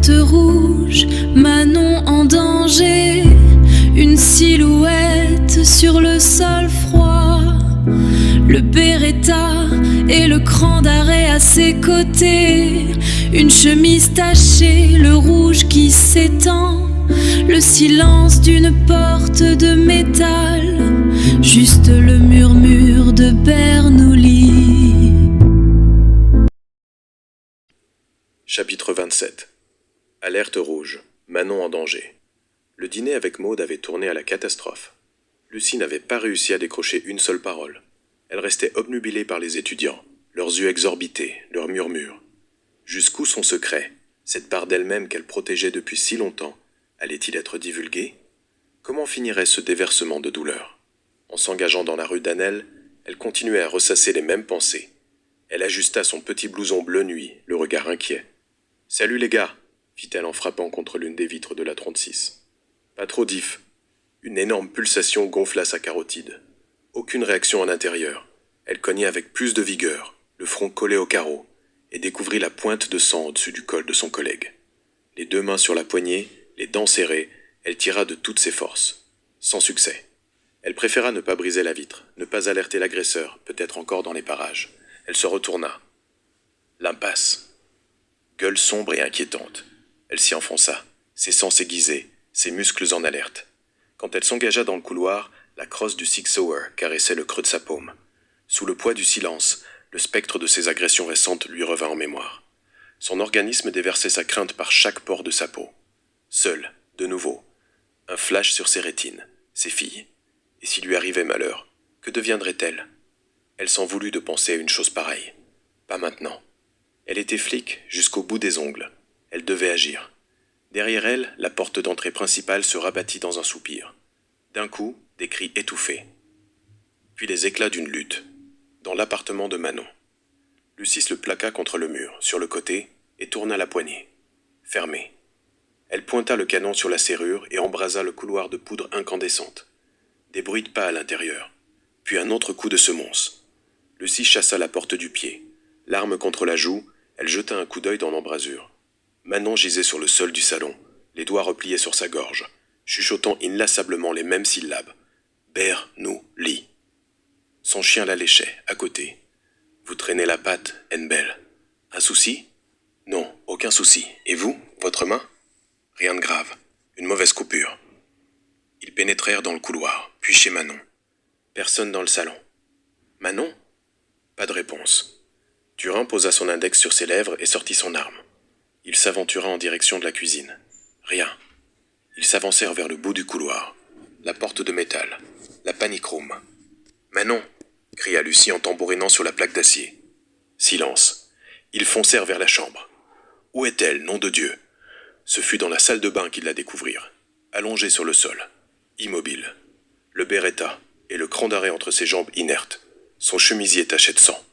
Alerte rouge, Manon en danger, une silhouette sur le sol froid. Le Beretta et le cran d'arrêt à ses côtés, une chemise tachée, le rouge qui s'étend, le silence d'une porte de métal, juste le murmure de Bernoulli. Chapitre 27. Alerte rouge, Manon en danger. Le dîner avec Maude avait tourné à la catastrophe. Lucie n'avait pas réussi à décrocher une seule parole. Elle restait obnubilée par les étudiants, leurs yeux exorbités, leurs murmures. Jusqu'où son secret, cette part d'elle-même qu'elle protégeait depuis si longtemps, allait-il être divulgué? Comment finirait ce déversement de douleur? En s'engageant dans la rue d'Anel, elle continuait à ressasser les mêmes pensées. Elle ajusta son petit blouson bleu nuit, le regard inquiet. « Salut les gars !» fit-elle en frappant contre l'une des vitres de la 36. Pas trop diff. Une énorme pulsation gonfla sa carotide. Aucune réaction à l'intérieur. Elle cognait avec plus de vigueur, le front collé au carreau, et découvrit la pointe de sang au-dessus du col de son collègue. Les deux mains sur la poignée, les dents serrées, elle tira de toutes ses forces. Sans succès. Elle préféra ne pas briser la vitre, ne pas alerter l'agresseur, peut-être encore dans les parages. Elle se retourna. L'impasse. Gueule sombre et inquiétante. Elle s'y enfonça, ses sens aiguisés, ses muscles en alerte. Quand elle s'engagea dans le couloir, la crosse du Sig Sauer caressait le creux de sa paume. Sous le poids du silence, le spectre de ses agressions récentes lui revint en mémoire. Son organisme déversait sa crainte par chaque pore de sa peau. Seule, de nouveau. Un flash sur ses rétines, ses filles. Et s'il lui arrivait malheur, que deviendrait-elle? Elle s'en voulut de penser à une chose pareille. Pas maintenant. Elle était flic jusqu'au bout des ongles. Elle devait agir. Derrière elle, la porte d'entrée principale se rabattit dans un soupir. D'un coup, des cris étouffés. Puis les éclats d'une lutte. Dans l'appartement de Manon. Lucie le plaqua contre le mur, sur le côté, et tourna la poignée. Fermée. Elle pointa le canon sur la serrure et embrasa le couloir de poudre incandescente. Des bruits de pas à l'intérieur. Puis un autre coup de semonce. Lucie chassa la porte du pied. L'arme contre la joue, elle jeta un coup d'œil dans l'embrasure. Manon gisait sur le sol du salon, les doigts repliés sur sa gorge, chuchotant inlassablement les mêmes syllabes. Bernoulli. Son chien la léchait, à côté. Vous traînez la patte, Henbel. Un souci? Non, aucun souci. Et vous, votre main? Rien de grave. Une mauvaise coupure. Ils pénétrèrent dans le couloir, puis chez Manon. Personne dans le salon. Manon? Pas de réponse. Turin posa son index sur ses lèvres et sortit son arme. Il s'aventura en direction de la cuisine. Rien. Ils s'avancèrent vers le bout du couloir. La porte de métal. La panic room. Manon! Cria Lucie en tambourinant sur la plaque d'acier. Silence. Ils foncèrent vers la chambre. Où est-elle, nom de Dieu? Ce fut dans la salle de bain qu'ils la découvrirent. Allongée sur le sol. Immobile. Le Beretta et le cran d'arrêt entre ses jambes inertes. Son chemisier taché de sang.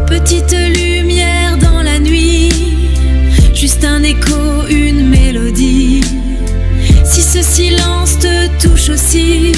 Petite lumière dans la nuit, juste un écho, une mélodie. Si ce silence te touche aussi,